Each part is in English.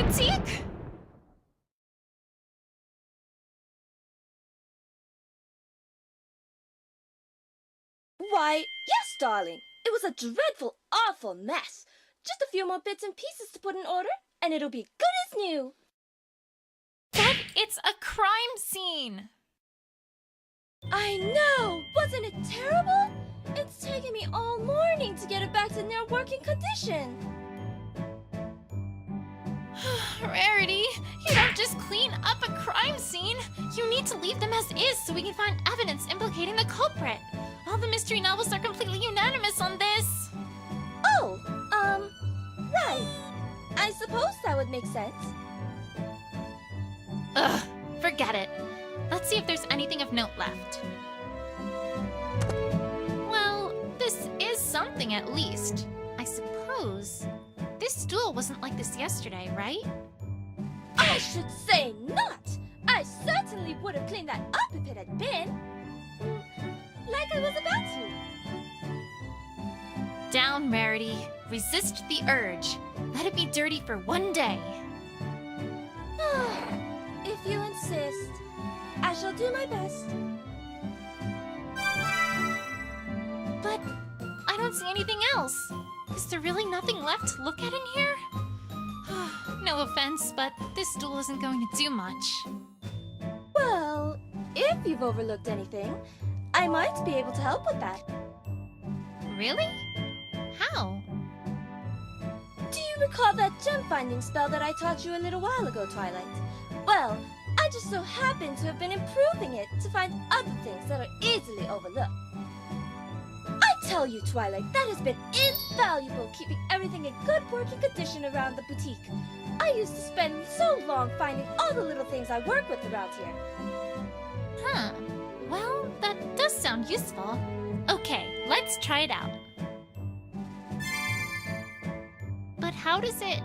boutique? Why, yes, darling. It was a dreadful, awful mess. Just a few more bits and pieces to put in order, and it'll be good as new. But it's a crime scene! I know! Wasn't it terrible? It's taken me all morning to get it back to near working condition. Rarity, you don't just clean up a crime scene. You need to leave them as is so we can find evidence implicating the culprit. All the mystery novels are completely unanimous on this. Oh, right. I suppose that would make sense. Ugh, forget it. Let's see if there's anything of note left. Well, this is something at least. I suppose. This stool wasn't like this yesterday, right? I should say not! I certainly would have cleaned that up if it had been. Like I was about to. Down, Rarity. Resist the urge. Let it be dirty for one day. If you insist, I shall do my best. But I don't see anything else. Is there really nothing left to look at in here? No offense, but this stool isn't going to do much. Well, if you've overlooked anything, I might be able to help with that. Really? How? Do you recall that gem-finding spell that I taught you a little while ago, Twilight? Well, I just so happen to have been improving it to find other things that are easily overlooked. I tell you, Twilight, that has been invaluable keeping everything in good working condition around the boutique. I used to spend so long finding all the little things I work with around here. Huh. Well, that does sound useful. Okay, let's try it out. But how does it...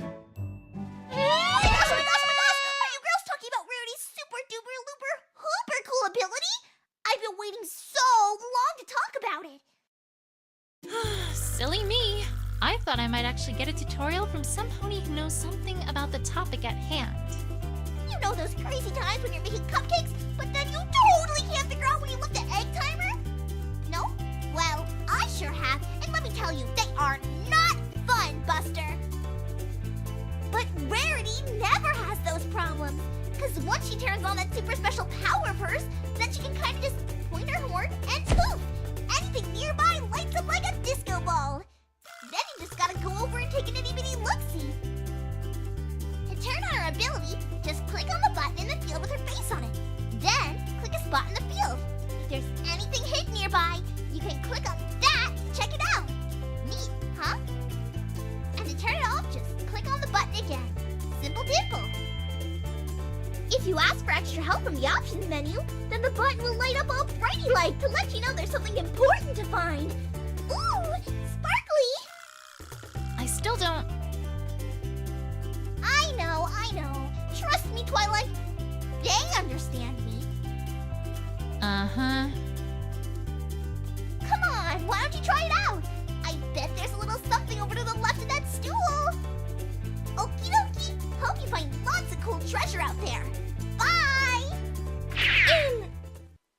Oh my gosh! Are you girls talking about Rarity's super duper looper hooper cool ability? I've been waiting so long to talk about it. Silly me. I thought I might actually get a tutorial from some pony who knows something about the topic at hand. You know those crazy times when you're making cupcakes, but then you totally can't figure out when you left the egg timer? No? Well, I sure have, and let me tell you, they are not fun, Buster. But Rarity never has those problems, because once she turns on that super special power of hers, then she can kind of just point her horn and poof! Anything nearby lights up like a disco ball. Then you just gotta go over and take an itty-bitty look-see. To turn on her ability, just click on the button in the field with her face on it. Then, click a spot in the field. If there's anything hidden nearby, you can click on that to check it out. Neat, huh? And to turn it off, just click on the button again. Simple dimple. If you ask for extra help from the options menu, then the button will light up all brighty light to let you know there's something important to find. Ooh, sparkly! I still don't... I know. Trust me, Twilight. They understand me. Uh-huh. Come on, why don't you try it out? I bet there's a little something over to the left of that stool. Okie dokie. Hope you find lots of cool treasure out there. Bye!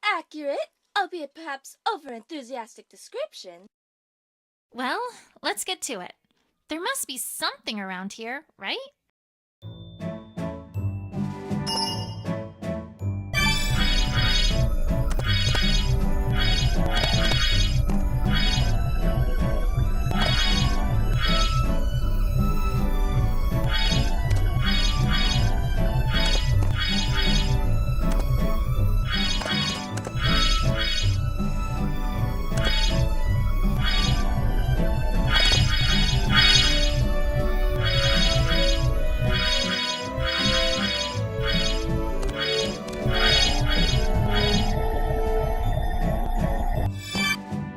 Inaccurate, albeit perhaps over-enthusiastic description. Well, let's get to it. There must be something around here, right?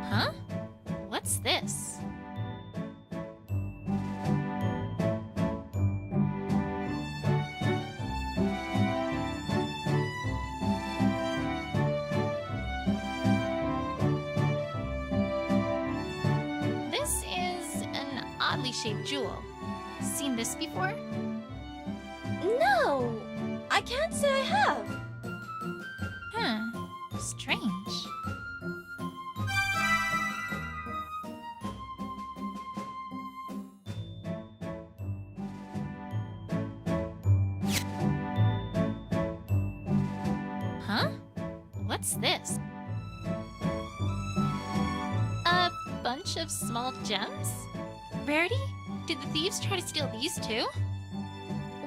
Huh? What's this? This is an oddly shaped jewel. Seen this before? No, I can't say I have. Strange. Huh? What's this? A bunch of small gems? Rarity? Did the thieves try to steal these too?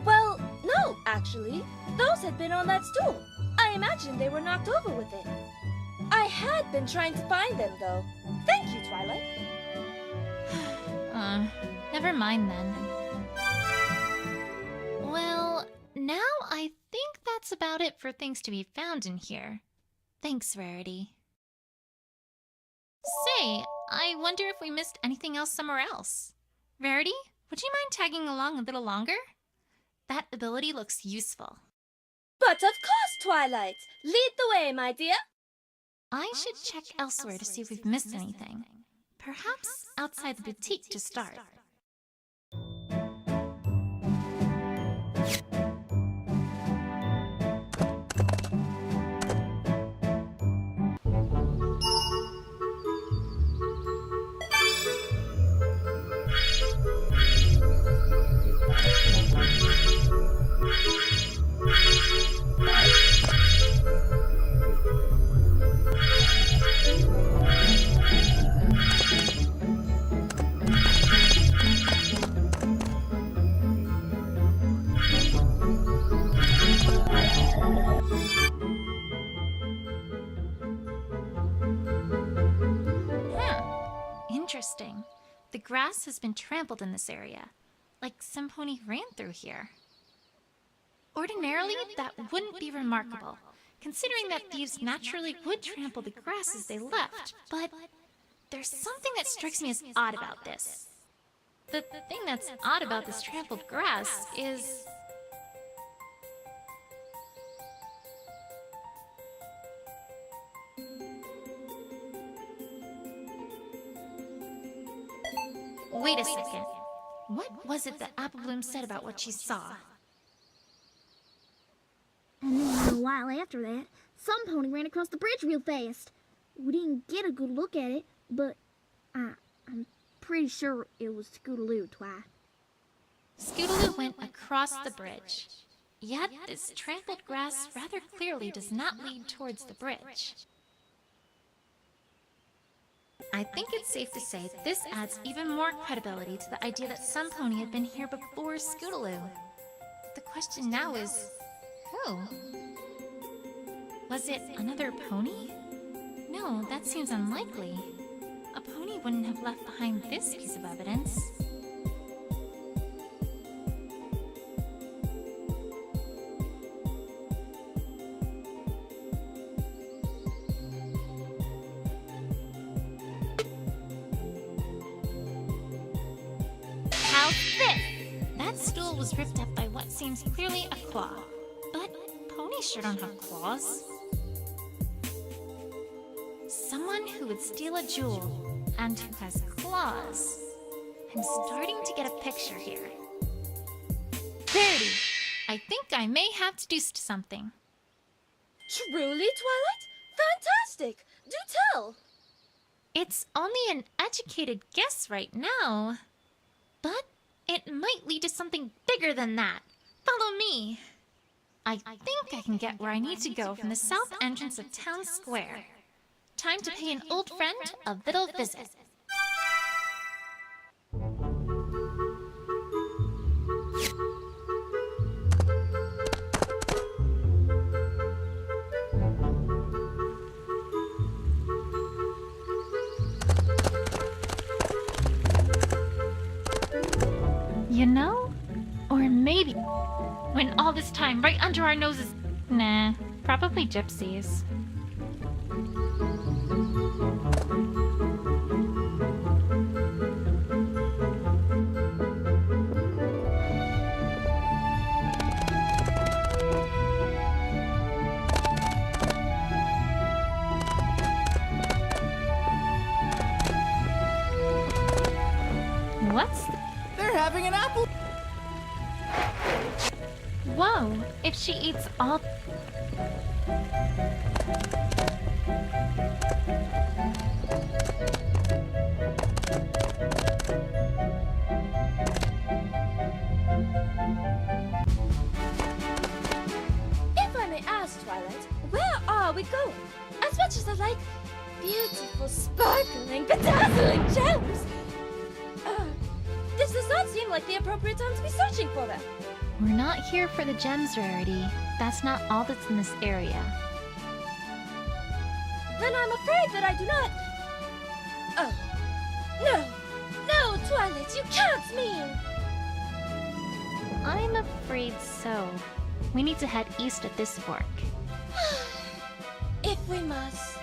Well, no, actually. Those had been on that stool. I imagine they were knocked over with it. I had been trying to find them, though. Thank you, Twilight. Never mind then. Well, now I think that's about it for things to be found in here. Thanks, Rarity. Say, I wonder if we missed anything else somewhere else. Rarity, would you mind tagging along a little longer? That ability looks useful. But of course, Twilight. Lead the way, my dear. I should check elsewhere to see if we've missed anything. Perhaps outside the boutique to start. Interesting. The grass has been trampled in this area, like some pony ran through here. Ordinarily, that wouldn't be remarkable, considering that thieves naturally would trample the grass as they left, but there's something that strikes me as odd about this. The thing that's odd about this trampled grass is... Wait a second. What was it that Apple Bloom said about what she saw? And then a while after that, some pony ran across the bridge real fast. We didn't get a good look at it, but I'm pretty sure it was Scootaloo, Twi. Scootaloo went across the bridge. Yet this trampled grass rather clearly does not lead towards the bridge. I think it's safe to say this adds even more credibility to the idea that some pony had been here before Scootaloo. The question now is, who? Was it another pony? No, that seems unlikely. A pony wouldn't have left behind this piece of evidence. That stool was ripped up by what seems clearly a claw. But ponies sure don't have claws. Someone who would steal a jewel and who has claws. I'm starting to get a picture here. Rarity, I think I may have deduced something. Truly, Twilight? Fantastic! Do tell! It's only an educated guess right now. But it might lead to something bigger than that. Follow me. I think I can get where I need to go from the south entrance of Town Square. Time to pay an old friend a little visit. You know? Or maybe when all this time right under our noses... Nah, probably gypsies. What's... They're having an apple. Whoa, if she eats all... If I may ask, Twilight, where are we going? As much as I like beautiful, sparkling, bedazzling gems, this does not seem like the appropriate time to be searching for them. We're not here for the gems, Rarity. That's not all that's in this area. Then I'm afraid that I do not... Oh. No! No, Twilight, you can't mean... I'm afraid so. We need to head east at this fork. If we must.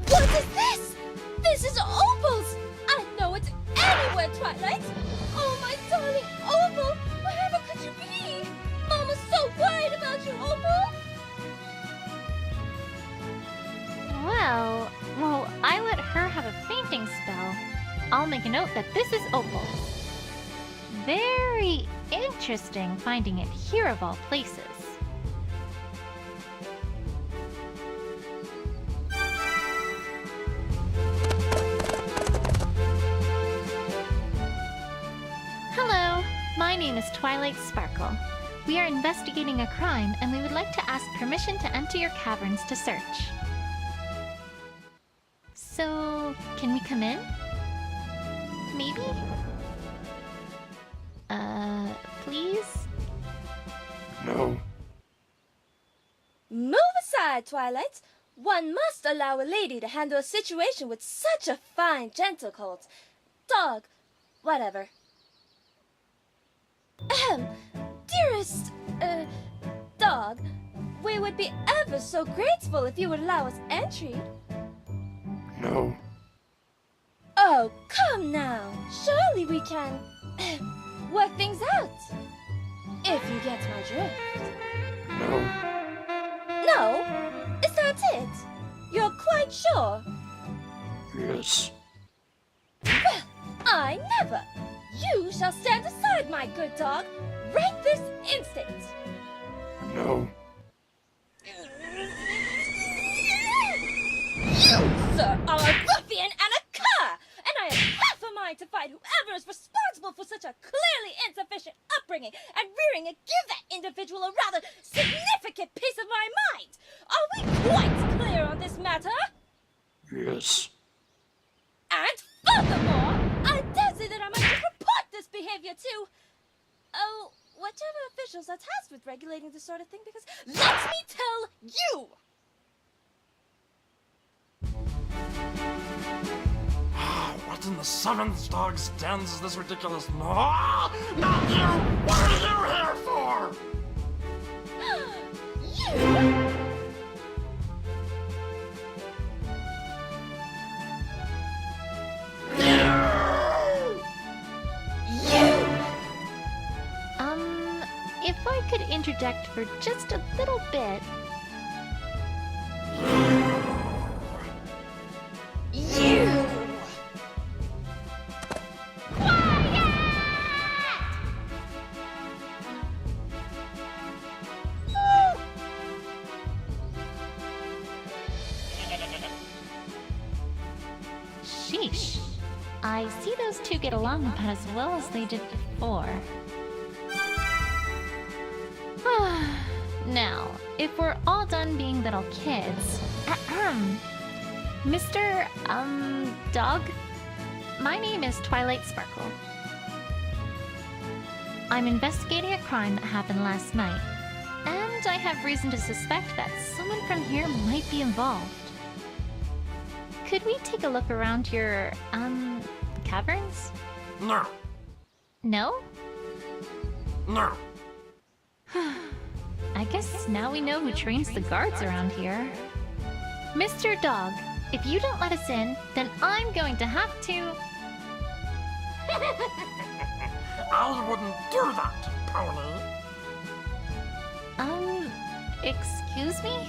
What is this? This is Opal's! I know it's anywhere, Twilight! Oh, my darling Opal! Wherever could you be? Mama's so worried about you, Opal! Well, I let her have a fainting spell. I'll make a note that this is Opal. Very interesting finding it here of all places. Hello, my name is Twilight Sparkle. We are investigating a crime and we would like to ask permission to enter your caverns to search. So, can we come in? Maybe? Please? No. Move aside, Twilight! One must allow a lady to handle a situation with such a fine, gentle colt. Dog, whatever. Ahem, dearest, dog, we would be ever so grateful if you would allow us entry. No. Oh, come now. Surely we can work things out. If you get my drift. No. No? Is that it? You're quite sure? Yes. Well, I never. You shall stand aside, my good dog, right this instant. No. You, sir, are a ruffian and a cur, and I have half a mind to fight whoever is responsible for such a clearly insufficient upbringing and rearing and give that individual a rather significant piece of my mind. Are we quite clear on this matter? Yes. And furthermore, I dare say that I might just report this behavior to, whichever officials are tasked with regulating this sort of thing, because let me tell you! What in the seventh dog stands is this ridiculous? No! Not you! What are you here for? You! If I could interject for just a little bit. You! Sheesh. I see those two get along about as well as they did before. Now, if we're all done being little kids, Mr. Dog, my name is Twilight Sparkle. I'm investigating a crime that happened last night, and I have reason to suspect that someone from here might be involved. Could we take a look around your, caverns? No. No? No. I guess now we know who trains the guards around here. Mr. Dog, if you don't let us in, then I'm going to have to... I wouldn't do that. pony. Excuse me?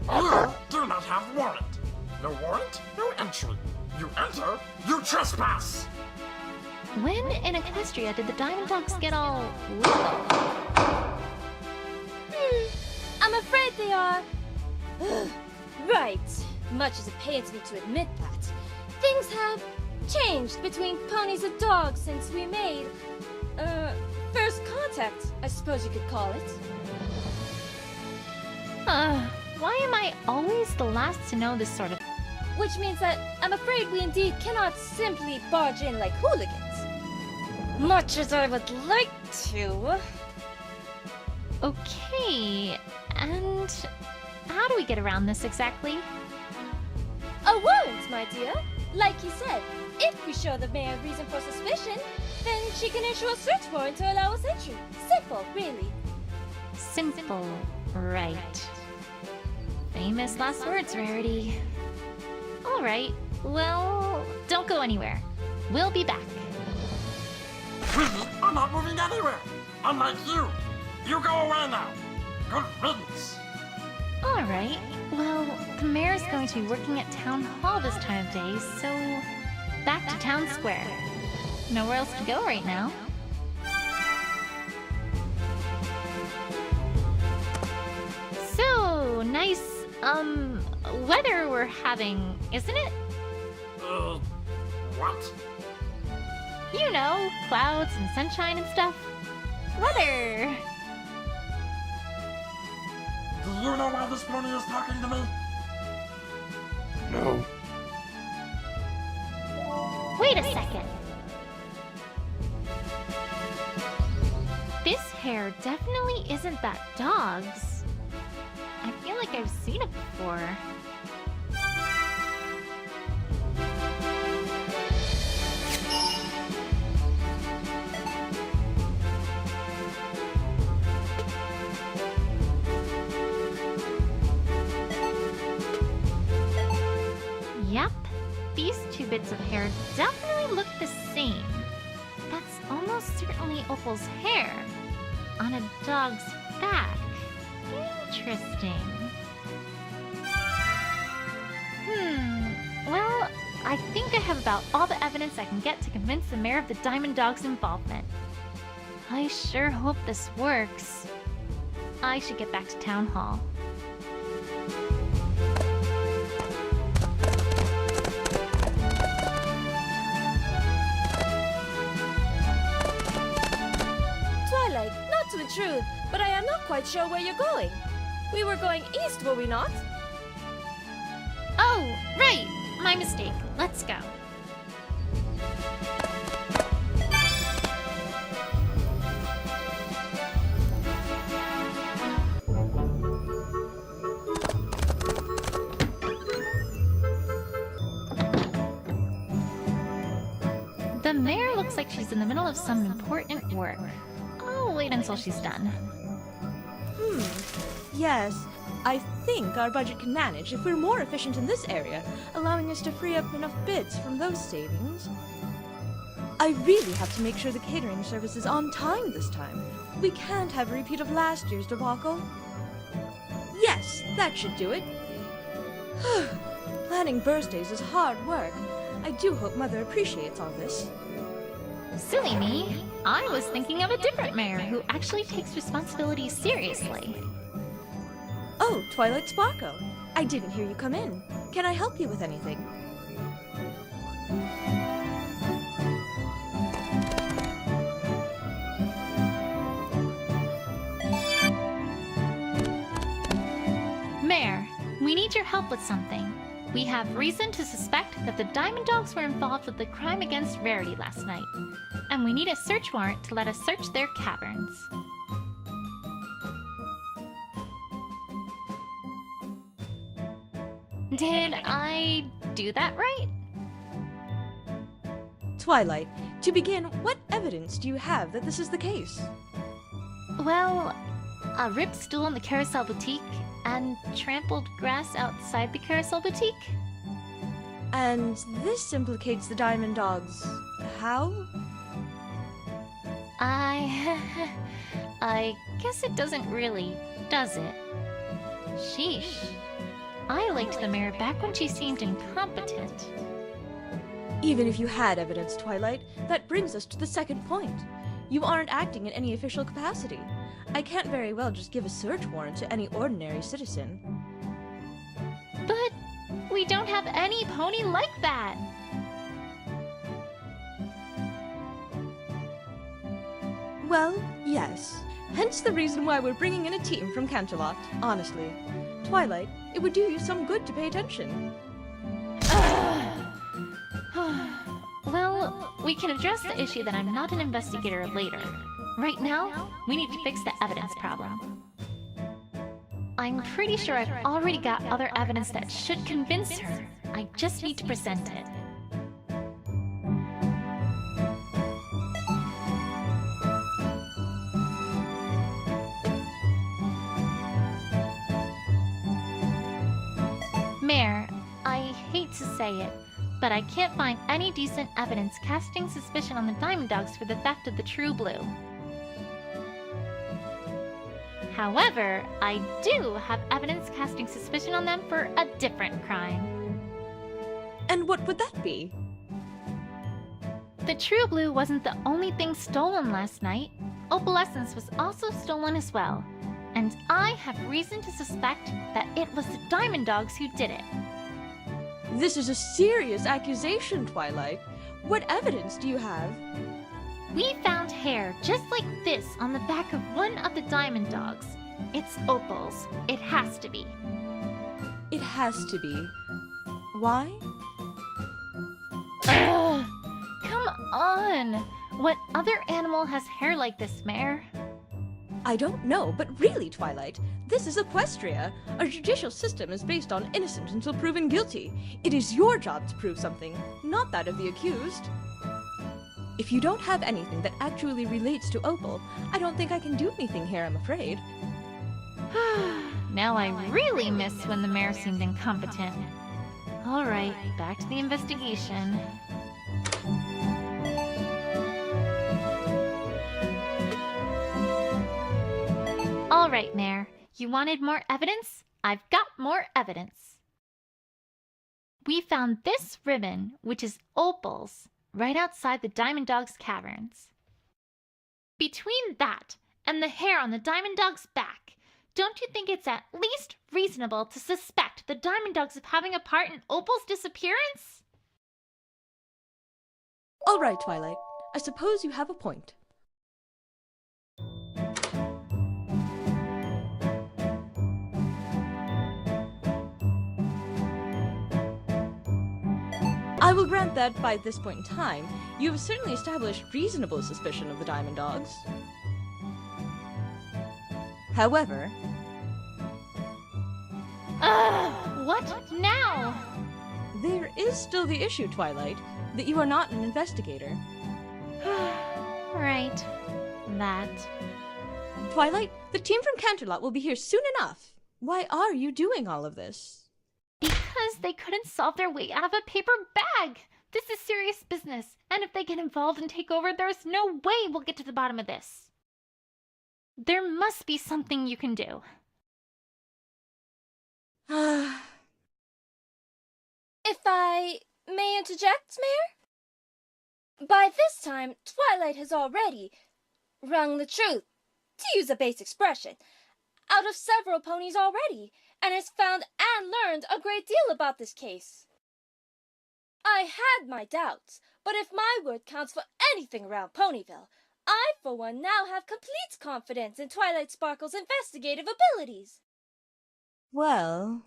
You do not have warrant. No warrant, no entry. You enter, you trespass. When in Equestria did the Diamond Dogs get all I'm afraid they are. Right. Much as it pains me to admit that, things have changed between ponies and dogs since we made, first contact, I suppose you could call it. Why am I always the last to know this sort of... Which means that I'm afraid we indeed cannot simply barge in like hooligans. Much as I would like to. Okay, and how do we get around this exactly? A warrant, my dear. Like you said, if we show the mayor reason for suspicion, then she can issue a search warrant to allow us entry. Simple, really. Simple, right. Famous last words, Rarity. Alright, well, don't go anywhere. We'll be back. We are not moving anywhere. Unlike you. You go away now. Good riddance. Alright, well, the mayor's going to be working at Town Hall this time of day, so back to Town Square. Nowhere else to go right now. So, nice, weather we're having, isn't it? What? You know, clouds and sunshine and stuff. Weather! Do you know why this pony is talking to me? No. Wait a second. This hair definitely isn't that dog's. I feel like I've seen it before. Yep, these two bits of hair definitely look the same. That's almost certainly Opal's hair on a dog's back. Interesting. Well, I think I have about all the evidence I can get to convince the mayor of the Diamond Dog's involvement. I sure hope this works. I should get back to Town Hall. Twilight, not to intrude, but I am not quite sure where you're going. We were going east, were we not? Oh, right! My mistake. Let's go. The mayor looks like she's in the middle of some important work. I'll wait until she's done. Yes, I think our budget can manage if we're more efficient in this area, allowing us to free up enough bits from those savings. I really have to make sure the catering service is on time this time. We can't have a repeat of last year's debacle. Yes, that should do it. Planning birthdays is hard work. I do hope Mother appreciates all this. Silly me. I was thinking of a different mayor who actually takes responsibility seriously. Oh, Twilight Sparkle. I didn't hear you come in. Can I help you with anything? Mayor, we need your help with something. We have reason to suspect that the Diamond Dogs were involved with the crime against Rarity last night, and we need a search warrant to let us search their caverns. Did I do that right? Twilight, to begin, what evidence do you have that this is the case? Well, a ripped stool in the Carousel Boutique and trampled grass outside the Carousel Boutique. And this implicates the Diamond Dogs. How? I guess it doesn't really, does it? Sheesh. I liked the mayor back when she seemed incompetent. Even if you had evidence, Twilight, that brings us to the second point. You aren't acting in any official capacity. I can't very well just give a search warrant to any ordinary citizen. But we don't have any pony like that. Well, yes. Hence the reason why we're bringing in a team from Canterlot, honestly. Twilight, it would do you some good to pay attention. Well, we can address the issue that I'm not an investigator later. Right now, we need to fix the evidence problem. I'm pretty sure I've already got other evidence that should convince her. I just need to present it. Mayor, I hate to say it, but I can't find any decent evidence casting suspicion on the Diamond Dogs for the theft of the True Blue. However, I do have evidence casting suspicion on them for a different crime. And what would that be? The True Blue wasn't the only thing stolen last night. Opalescence was also stolen as well. And I have reason to suspect that it was the Diamond Dogs who did it. This is a serious accusation, Twilight. What evidence do you have? We found hair just like this on the back of one of the Diamond Dogs. It's Opal's. It has to be. It has to be. Why? Ugh! Come on! What other animal has hair like this, Mayor? I don't know, but really, Twilight, this is Equestria. Our judicial system is based on innocent until proven guilty. It is your job to prove something, not that of the accused. If you don't have anything that actually relates to Opal, I don't think I can do anything here, I'm afraid. Now I really miss when the mayor seemed incompetent. Alright, back to the investigation. Alright, Mayor. You wanted more evidence? I've got more evidence. We found this ribbon, which is Opal's, right outside the Diamond Dog's caverns. Between that and the hair on the Diamond Dog's back, don't you think it's at least reasonable to suspect the Diamond Dogs of having a part in Opal's disappearance? All right, Twilight. I suppose you have a point. I will grant that, by this point in time, you have certainly established reasonable suspicion of the Diamond Dogs. However... What now? There is still the issue, Twilight, that you are not an investigator. Right. That. Twilight, the team from Canterlot will be here soon enough. Why are you doing all of this? Because they couldn't solve their way out of a paper bag. This is serious business, and if they get involved and take over, there's no way we'll get to the bottom of this. There must be something you can do. If I may interject, Mayor? By this time, Twilight has already wrung the truth, to use a base expression, out of several ponies already, and has found and learned a great deal about this case. I had my doubts, but if my word counts for anything around Ponyville, I, for one, now have complete confidence in Twilight Sparkle's investigative abilities. Well...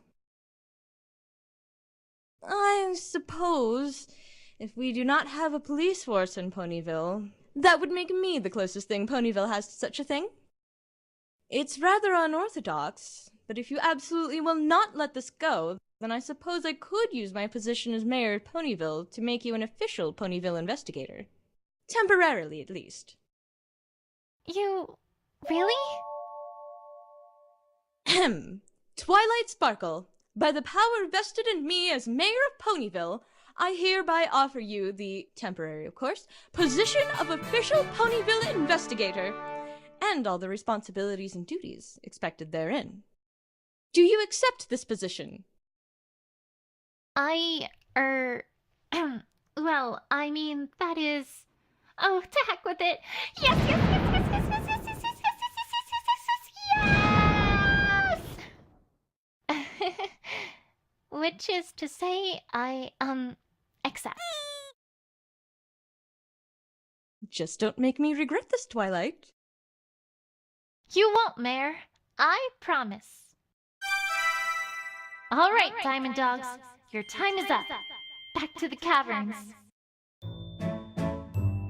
I suppose if we do not have a police force in Ponyville, that would make me the closest thing Ponyville has to such a thing. It's rather unorthodox, but if you absolutely will not let this go, then I suppose I could use my position as mayor of Ponyville to make you an official Ponyville investigator. Temporarily, at least. You... really? Ahem. Twilight Sparkle, by the power vested in me as mayor of Ponyville, I hereby offer you the temporary, of course, position of official Ponyville investigator, and all the responsibilities and duties expected therein. Do you accept this position? Well, I mean, that is... Oh, to heck with it. Yes, yes, yes, yes, yes, yes, yes, yes, yes, yes, yes, yes, yes, yes! Which is to say, I, accept. Just don't make me regret this, Twilight. You won't, Mayor. I promise. All right, Diamond Dogs. Your time is up. Back to the caverns.